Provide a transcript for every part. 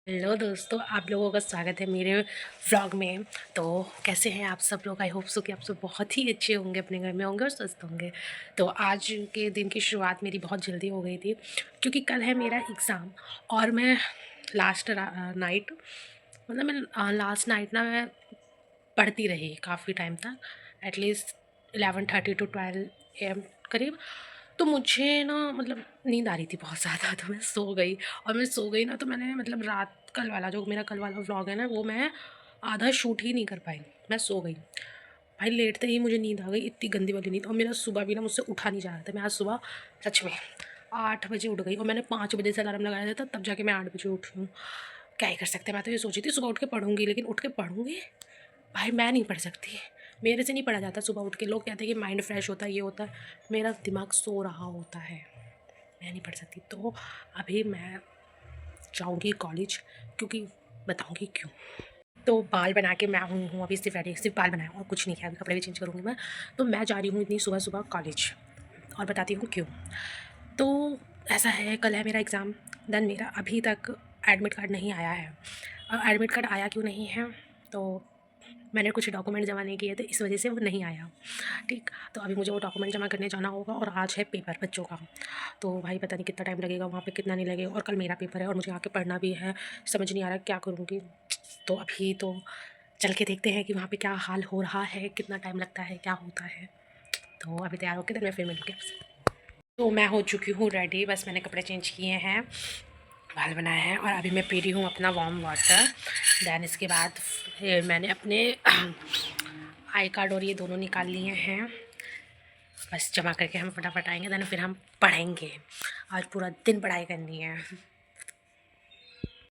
Hello दोस्तों, आप लोगों का स्वागत है मेरे व्लॉग में। तो कैसे हैं आप सब लोग? आई होप सो कि आप सब बहुत ही अच्छे होंगे, अपने घर में होंगे और स्वस्थ होंगे। तो आज के दिन की शुरुआत मेरी बहुत जल्दी हो गई थी क्योंकि कल है मेरा एग्ज़ाम। और मैं लास्ट नाइट मतलब मैं लास्ट नाइट ना मैं पढ़ती रही काफ़ी टाइम तक, एटलीस्ट 11:30 to 12 AM करीब। तो मुझे ना मतलब नींद आ रही थी बहुत ज़्यादा, तो मैं सो गई। और मैं सो गई ना तो मैंने मतलब रात कल वाला जो मेरा कल वाला व्लॉग है ना, वो मैं आधा शूट ही नहीं कर पाई। मैं सो गई भाई, लेटते ही मुझे नींद आ गई, इतनी गंदी वाली नींद। और मेरा सुबह भी ना मुझसे उठा नहीं जा रहा था। मैं आज सुबह सच में 8 बजे उठ गई और मैंने 5 बजे से अलार्म लगाया था, तब जाके मैं 8 बजे उठी हूँ। क्या ही कर सकते हैं। मैं तो ये सोची थी सुबह उठ के पढ़ूंगी, लेकिन उठ के पढ़ूंगी भाई मैं नहीं पढ़ सकती। मेरे से नहीं पढ़ा जाता सुबह उठ के। लोग कहते हैं कि माइंड फ्रेश होता है, ये होता है, मेरा दिमाग सो रहा होता है, मैं नहीं पढ़ सकती। तो अभी मैं जाऊंगी कॉलेज, क्योंकि बताऊंगी क्यों। तो बाल बना के मैं हूँ अभी, सिर्फ रेडी, सिर्फ बाल बनाया और कुछ नहीं किया। अभी कपड़े भी चेंज करूँगी मैं। तो मैं जा रही हूँ इतनी सुबह सुबह कॉलेज, और बताती हूँ क्यों। तो ऐसा है, कल है मेरा एग्ज़ाम। देन मेरा अभी तक एडमिट कार्ड नहीं आया है। एडमिट कार्ड आया क्यों नहीं है, तो मैंने कुछ डॉक्यूमेंट जमा नहीं किए थे, इस वजह से वो नहीं आया। ठीक, तो अभी मुझे वो डॉक्यूमेंट जमा करने जाना होगा। और आज है पेपर बच्चों का, तो भाई पता नहीं कितना टाइम लगेगा वहाँ पे, कितना नहीं लगेगा। और कल मेरा पेपर है और मुझे आके पढ़ना भी है। समझ नहीं आ रहा क्या करूँगी। तो अभी तो चल के देखते हैं कि वहाँ पे क्या हाल हो रहा है, कितना टाइम लगता है, क्या होता है। तो अभी तैयार होकर मैं फिर मिलूँगी आपसे। तो मैं हो चुकी हूँ रेडी, बस मैंने कपड़े चेंज किए हैं, बाल बनाए हैं, और अभी मैं पी रही हूँ अपना वार्म वाटर। दैन इसके बाद फिर मैंने अपने आई कार्ड और ये दोनों निकाल लिए हैं। बस जमा करके हम फटाफट आएंगे, दैन फिर हम पढ़ेंगे। आज पूरा दिन पढ़ाई करनी है।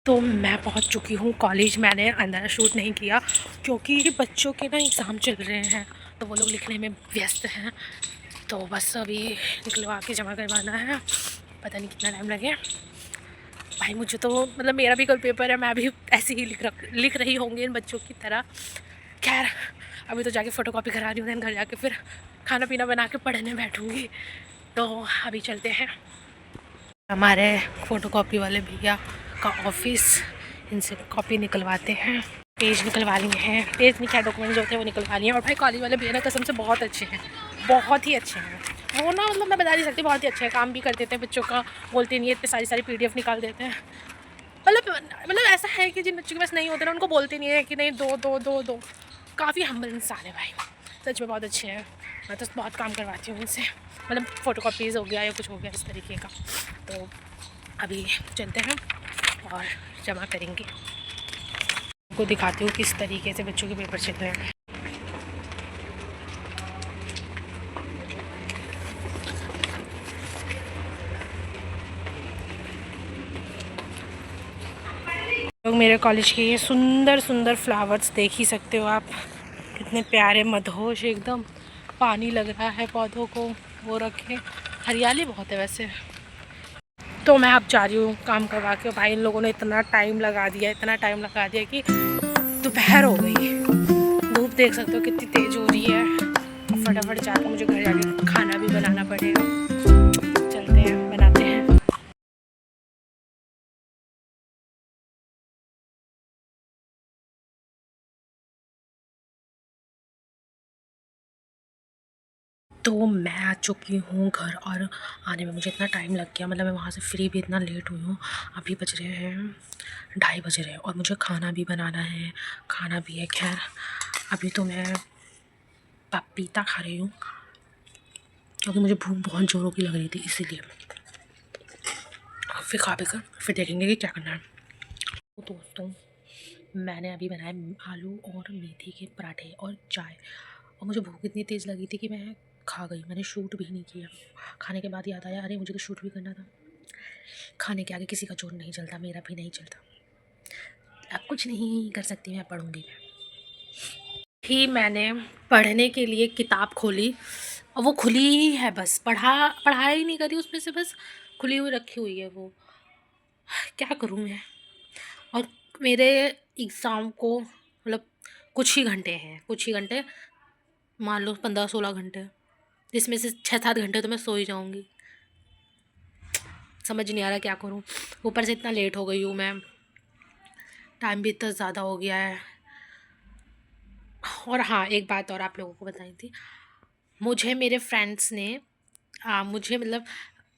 तो मैं पहुंच चुकी हूँ कॉलेज। मैंने अंदर शूट नहीं किया क्योंकि बच्चों के ना एग्ज़ाम चल रहे हैं, तो वो लोग लिखने में व्यस्त हैं। तो बस अभी निकलवा के जमा करवाना है, पता नहीं कितना टाइम लगे। भाई मुझे तो मतलब मेरा भी कल पेपर है, मैं भी ऐसे ही लिख रही होंगी इन बच्चों की तरह। खैर, अभी तो जाके फ़ोटोकॉपी करा रही हूँ, दैन घर जाके फिर खाना पीना बना के पढ़ने बैठूँगी। तो अभी चलते हैं हमारे फ़ोटोकॉपी वाले भैया का ऑफिस, इनसे कॉपी निकलवाते हैं। पेज निकलवा लिए हैं, पेज नहीं क्या डॉक्यूमेंट्स होते हैं वो निकलवा लिए हैं। और भाई कॉलेज वाले भैया ना कसम से बहुत अच्छे हैं, बहुत ही अच्छे हैं वो ना। मतलब मैं बता नहीं सकती, बहुत ही अच्छे हैं, काम भी कर देते हैं बच्चों का, बोलते नहीं है, इतने सारी सारी PDF निकाल देते हैं। मतलब ऐसा है कि जिन बच्चों के पास नहीं होते ना, उनको बोलते नहीं है कि नहीं दो दो दो दो। काफ़ी हम्बल इंसान है भाई, सच में बहुत अच्छे हैं। मैं तो बहुत काम करवाती हूँ उनसे, मतलब फ़ोटोकॉपीज़ हो गया या कुछ हो गया इस तरीके का। तो अभी चलते हैं और जमा करेंगे। आपको दिखाती हूँ किस तरीके से बच्चों के पेपर चल रहे हैं। लोग मेरे कॉलेज के ये सुंदर सुंदर फ्लावर्स देख ही सकते हो आप, कितने प्यारे मदहोश एकदम। पानी लग रहा है पौधों को, वो रखे, हरियाली बहुत है वैसे। तो मैं अब जा रही हूँ काम करवा के। भाई इन लोगों ने इतना टाइम लगा दिया, इतना टाइम लगा दिया कि दोपहर हो गई। धूप देख सकते हो कितनी तेज़ हो रही है। फटाफट जाकर मुझे घर जाके खाना भी बनाना पड़ेगा। चलते हैं, बनाते हैं। तो मैं आ चुकी हूँ घर, और आने में मुझे इतना टाइम लग गया, मतलब मैं वहाँ से फ्री भी इतना लेट हुई हूँ। अभी बज रहे हैं 2:30 बज रहे हैं, और मुझे खाना भी बनाना है, खाना भी है। खैर अभी तो मैं पपीता खा रही हूँ क्योंकि मुझे भूख बहुत ज़ोरों की लग रही थी, इसीलिए। फिर खा पी कर फिर देखेंगे कि क्या करना है। तो दोस्तों, मैंने अभी बनाए आलू और मेथी के पराठे और चाय, और मुझे भूख इतनी तेज़ लगी थी कि मैं खा गई। मैंने शूट भी नहीं किया। खाने के बाद याद आया, अरे मुझे तो शूट भी करना था। खाने के आगे किसी का जोर नहीं चलता, मेरा भी नहीं चलता। अब कुछ नहीं कर सकती, मैं पढ़ूंगी। ही मैंने पढ़ने के लिए किताब खोली, और वो खुली ही है, बस पढ़ाई नहीं करी उसमें से, बस खुली हुई रखी हुई है वो। क्या करूँ मैं। और मेरे एग्ज़ाम को मतलब कुछ ही घंटे हैं, कुछ ही घंटे, मान लो 15-16 घंटे, जिसमें से 6-7 घंटे तो मैं सो ही जाऊँगी। समझ नहीं आ रहा क्या करूँ। ऊपर से इतना लेट हो गई हूँ मैं, टाइम भी इतना ज़्यादा हो गया है। और हाँ, एक बात और आप लोगों को बताई थी, मुझे मेरे फ्रेंड्स ने मुझे मतलब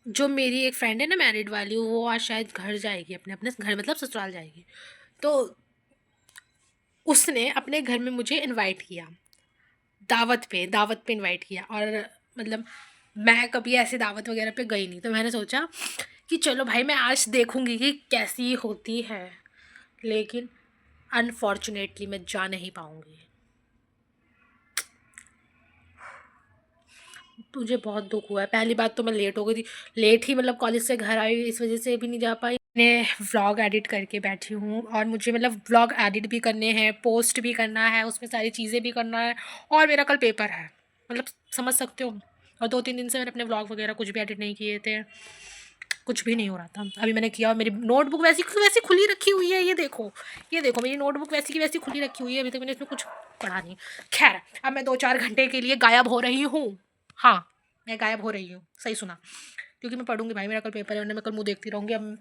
जो मेरी एक फ्रेंड है ना मैरिड वाली, वो आज शायद घर जाएगी, अपने अपने घर मतलब ससुराल जाएगी। तो उसने अपने घर में मुझे इनवाइट किया, दावत पे इनवाइट किया। और मतलब मैं कभी ऐसे दावत वगैरह पे गई नहीं, तो मैंने सोचा कि चलो भाई मैं आज देखूंगी कि कैसी होती है। लेकिन अनफॉर्चुनेटली मैं जा नहीं पाऊंगी। मुझे बहुत दुख हुआ है। पहली बात तो मैं लेट हो गई थी, लेट ही मतलब कॉलेज से घर आई, इस वजह से भी नहीं जा पाई। मैं व्लॉग एडिट करके बैठी हूँ और मुझे मतलब व्लॉग एडिट भी करने हैं, पोस्ट भी करना है, उसमें सारी चीज़ें भी करना है। और मेरा कल पेपर है, मतलब समझ सकते हो। और 2-3 दिन से मैंने अपने व्लॉग वगैरह कुछ भी एडिट नहीं किए थे, कुछ भी नहीं हो रहा था। अभी मैंने किया और मेरी नोटबुक वैसी की वैसी खुली रखी हुई है, ये देखो मेरी नोटबुक वैसी की वैसी खुली रखी हुई है। अभी तक मैंने इसमें कुछ पढ़ा नहीं। खैर, अब मैं 2-4 घंटे के लिए गायब हो रही हूँ। हाँ, मैं गायब हो रही हूँ, सही सुना। क्योंकि मैं पढ़ूंगी भाई, मेरा कल पेपर है, वरना मैं कल मुँह देखती रहूँगी। अब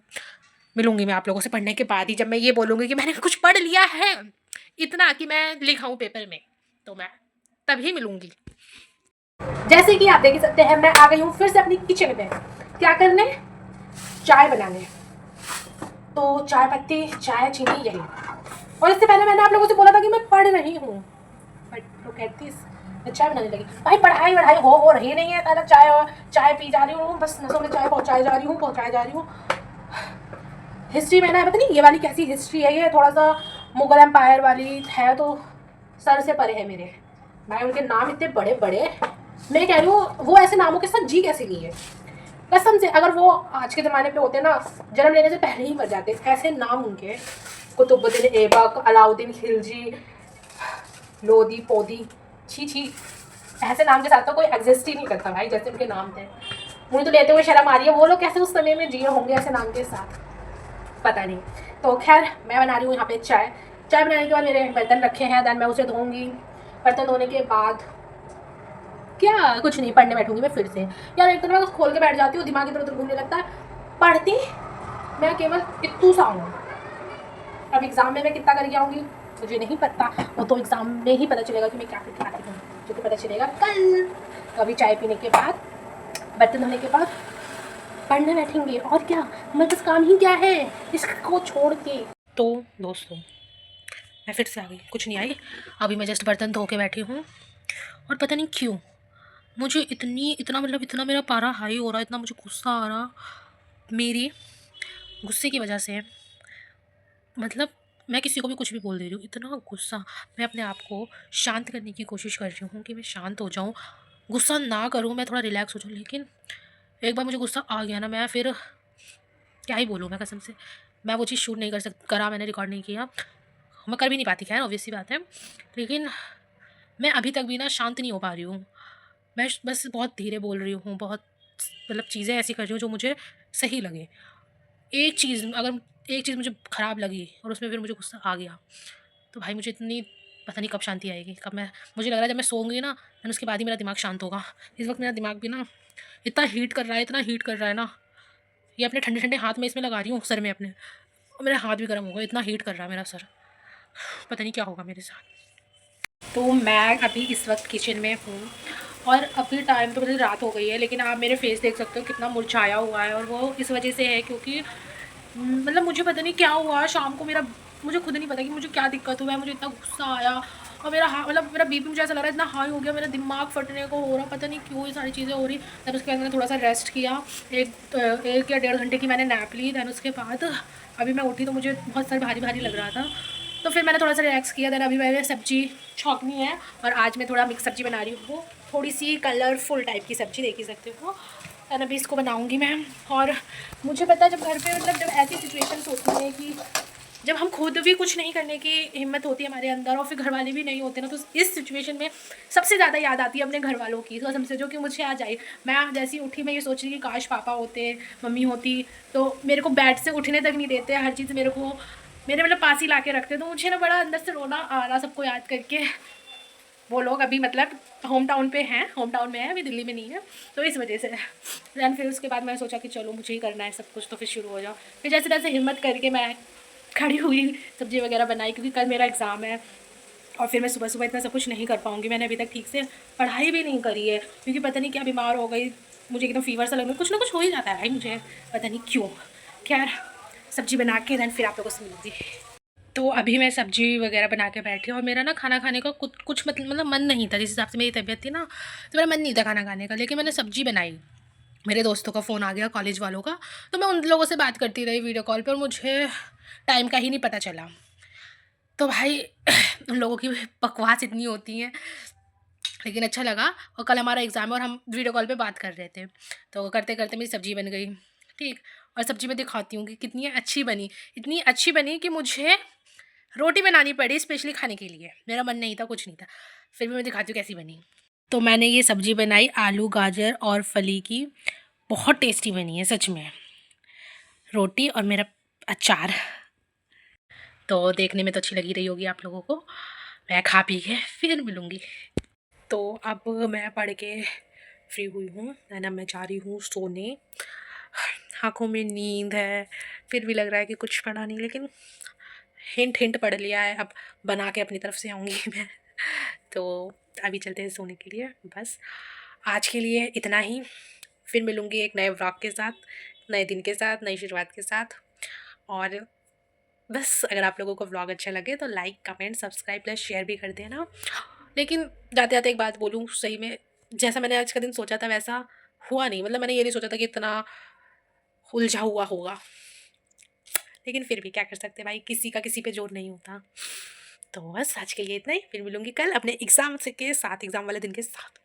मिलूंगी मैं आप लोगों से पढ़ने के बाद ही, जब मैं ये बोलूँगी कि मैंने कुछ पढ़ लिया है इतना कि मैं लिखाऊँ पेपर में, तो मैं तभी मिलूंगी। जैसे कि आप देख सकते हैं, मैं आ गई हूँ फिर से अपनी किचन में। क्या करने? चाय बनाने। तो चाय पत्ती, चाय, चीनी, यही। और इससे पहले मैंने आप लोगों से बोला था कि मैं पढ़ रही हूँ, बट तो कहती मैं चाय बनाने लगी। भाई पढ़ाई वढ़ाई हो रही नहीं है, अलग चाय और चाय पी जा रही हूँ, बस नसों में चाय पहुँचाई जा रही हूँ। हिस्ट्री में ना, पता नहीं ये वाली कैसी हिस्ट्री है, ये थोड़ा सा मुगल एम्पायर वाली है, तो सर से परे है मेरे। भाई उनके नाम इतने बड़े बड़े, मैं कह रही हूँ वो ऐसे नामों के साथ जी कैसे लिए। कसम से, अगर वो आज के ज़माने पे होते ना, जन्म लेने से पहले ही मर जाते। ऐसे नाम उनके, कुतुबुद्दीन ऐबक, अलाउद्दीन खिलजी, लोदी पोदी, छी छी, ऐसे नाम के साथ तो कोई एग्जिस्ट ही नहीं करता भाई, जैसे उनके नाम थे। मुझे तो लेते हुए शर्म आ रही है, वो लोग कैसे उस समय में जिए होंगे ऐसे नाम के साथ, पता नहीं। तो खैर, मैं बना रही हूँ यहाँ पे चाय। चाय बनाने के बाद मेरे बर्तन रखे हैं, दैन मैं उसे धोऊंगी। बर्तन धोने के बाद क्या, कुछ नहीं, पढ़ने बैठूंगी मैं फिर से। यार एक तो मैं खोल के बैठ जाती हूँ, दिमाग इधर उधर घूमने लगता है। पढ़ती मैं केवल इतू सा हूँ। अब एग्ज़ाम में मैं कितना करके आऊँगी मुझे नहीं पता, वो तो एग्ज़ाम में ही पता चलेगा कि मैं क्या करके आती हूँ, जो कि पता चलेगा कल। तो अभी चाय पीने के बाद, बर्तन धोने के बाद पढ़ने बैठेंगे, और क्या, हमारे पास काम ही क्या है इसको छोड़ के। तो दोस्तों, मैं फिर से आ गई, कुछ नहीं आई। अभी मैं जस्ट बर्तन धो के बैठी हूँ, और पता नहीं क्यों मुझे इतना मतलब इतना मेरा पारा हाई हो रहा है, इतना मुझे गुस्सा आ रहा मेरी गुस्से की वजह से। मतलब मैं किसी को भी कुछ भी बोल दे रही हूँ, इतना गुस्सा। मैं अपने आप को शांत करने की कोशिश कर रही हूँ कि मैं शांत हो जाऊँ, गुस्सा ना करूँ, मैं थोड़ा रिलैक्स हो जाऊँ। लेकिन एक बार मुझे गुस्सा आ गया ना, मैं फिर क्या ही बोलूँ मैं, कसम से। मैं वो चीज़ शूट नहीं करा, मैंने रिकॉर्ड नहीं किया, मैं कर भी नहीं पाती, खैर ऑब्वियस सी बात है। लेकिन मैं अभी तक भी ना शांत नहीं हो पा रही हूँ। मैं बस बहुत धीरे बोल रही हूँ, बहुत मतलब चीज़ें ऐसी कर रही हूँ जो मुझे सही लगे। एक चीज़ मुझे ख़राब लगी और उसमें फिर मुझे गुस्सा आ गया, तो भाई मुझे इतनी पता नहीं कब शांति आएगी, कब मैं, मुझे लग रहा है जब मैं सोऊंगी ना, देन उसके बाद ही मेरा दिमाग शांत होगा। इस वक्त मेरा दिमाग भी ना इतना हीट कर रहा है, इतना हीट कर रहा है ना। ये अपने ठंडे ठंडे हाथ में इसमें लगा रही हूँ सर में अपने, और मेरा हाथ भी गर्म हो गया, इतना हीट कर रहा है मेरा सर, पता नहीं क्या होगा मेरे साथ। तो मैं अभी इस वक्त किचन में हूँ, और अभी टाइम तो मतलब रात हो गई है, लेकिन आप मेरे फेस देख सकते हो कितना मुरझाया हुआ है। और वो इस वजह से है क्योंकि मतलब मुझे पता नहीं क्या हुआ शाम को, मेरा मुझे खुद नहीं पता कि मुझे क्या दिक्कत हुआ है, मुझे इतना गुस्सा आया। और मतलब मेरा बीपी मुझे ऐसा लग रहा है इतना हाई हो गया, मेरा दिमाग फटने को हो रहा, पता नहीं क्यों ये सारी चीज़ें हो रही। दैन उसके बाद मैंने थोड़ा सा रेस्ट किया, एक या 1.5 घंटे की मैंने नैप ली। दैन उसके बाद अभी मैं उठी तो मुझे बहुत सारा भारी भारी लग रहा था, तो फिर मैंने थोड़ा सा रिलैक्स किया। दैन अभी मैंने सब्ज़ी छौंकनी है, और आज मैं थोड़ा मिक्स सब्ज़ी बना रही हूँ, थोड़ी सी कलरफुल टाइप की सब्ज़ी, देख ही सकते हो। दैन अभी इसको बनाऊँगी मैं। और मुझे पता है जब घर पे मतलब जब ऐसी सिचुएशंस होती हैं कि जब हम खुद भी कुछ नहीं करने की हिम्मत होती है हमारे अंदर, और फिर घर वाले भी नहीं होते ना, तो इस सिचुएशन में सबसे ज़्यादा याद आती है अपने घर वालों की। तो समझो कि मुझे आज आई, मैं जैसी उठी मैं ये सोच रही कि काश पापा होते, मम्मी होती, तो मेरे को बेड से उठने तक नहीं देते, हर चीज़ मेरे को मेरे मतलब पास ही ला के रखते। तो मुझे ना बड़ा अंदर से रोना आ रहा सबको याद करके। वो लोग अभी मतलब होम टाउन पे हैं, होम टाउन में है, अभी दिल्ली में नहीं है, तो इस वजह से। दैन फिर उसके बाद मैंने सोचा कि चलो मुझे ही करना है सब कुछ, तो फिर शुरू हो जाओ। फिर जैसे तैसे हिम्मत करके मैं खड़ी हुई सब्ज़ी वगैरह बनाई, क्योंकि कल मेरा एग्ज़ाम है और फिर मैं सुबह सुबह इतना सब कुछ नहीं कर पाऊँगी। मैंने अभी तक ठीक से पढ़ाई भी नहीं करी है, क्योंकि पता नहीं क्या बीमार हो गई, मुझे एकदम फ़ीवर सा लगना, कुछ ना कुछ हो ही जाता है भाई मुझे, पता नहीं क्यों। खैर सब्ज़ी बना के देन फिर आप लोगों से मिलूँगी। तो अभी मैं सब्ज़ी वगैरह बना के बैठी और मेरा ना खाना खाने का कुछ मतलब मन नहीं था। जिस हिसाब से मेरी तबीयत थी ना, तो मेरा मन नहीं था खाना खाने का, लेकिन मैंने सब्ज़ी बनाई। मेरे दोस्तों का फ़ोन आ गया, कॉलेज वालों का, तो मैं उन लोगों से बात करती रही वीडियो कॉल पे और मुझे टाइम का ही नहीं पता चला। तो भाई उन लोगों की बकवास इतनी होती है, लेकिन अच्छा लगा। और कल हमारा एग्ज़ाम है और हम वीडियो कॉल पे बात कर रहे थे, तो करते करते मेरी सब्ज़ी बन गई, ठीक। और सब्ज़ी मैं दिखाती हूँ कि कितनी अच्छी बनी। इतनी अच्छी बनी कि मुझे रोटी बनानी पड़ी स्पेशली खाने के लिए, मेरा मन नहीं था, कुछ नहीं था, फिर भी मैं दिखाती हूँ कैसी बनी। तो मैंने ये सब्ज़ी बनाई आलू गाजर और फली की, बहुत टेस्टी बनी है सच में। रोटी और मेरा अचार, तो देखने में तो अच्छी लगी रही होगी आप लोगों को। मैं खा पी के फिर मिलूँगी। तो अब मैं पढ़ के फ्री हुई हूँ एंड अब मैं जा रही हूँ सोने। आँखों में नींद है, फिर भी लग रहा है कि कुछ पढ़ा नहीं, लेकिन हिंट हिंट पढ़ लिया है, अब बना के अपनी तरफ से आऊँगी मैं। तो अभी चलते हैं सोने के लिए। बस आज के लिए इतना ही, फिर मिलूँगी एक नए व्लॉग के साथ, नए दिन के साथ, नई शुरुआत के साथ। और बस अगर आप लोगों को व्लॉग अच्छा लगे तो like comment subscribe plus share भी कर देना। लेकिन जाते जाते एक बात बोलूँ, सही में जैसा मैंने आज का दिन सोचा था वैसा हुआ नहीं, मतलब मैंने ये नहीं सोचा था कि इतना उलझा हुआ होगा, लेकिन फिर भी क्या कर सकते हैं भाई, किसी का किसी पे जोर नहीं होता। तो बस आज के लिए इतना ही, फिर मिलूंगी कल अपने एग्ज़ाम से के साथ, एग्ज़ाम वाले दिन के साथ।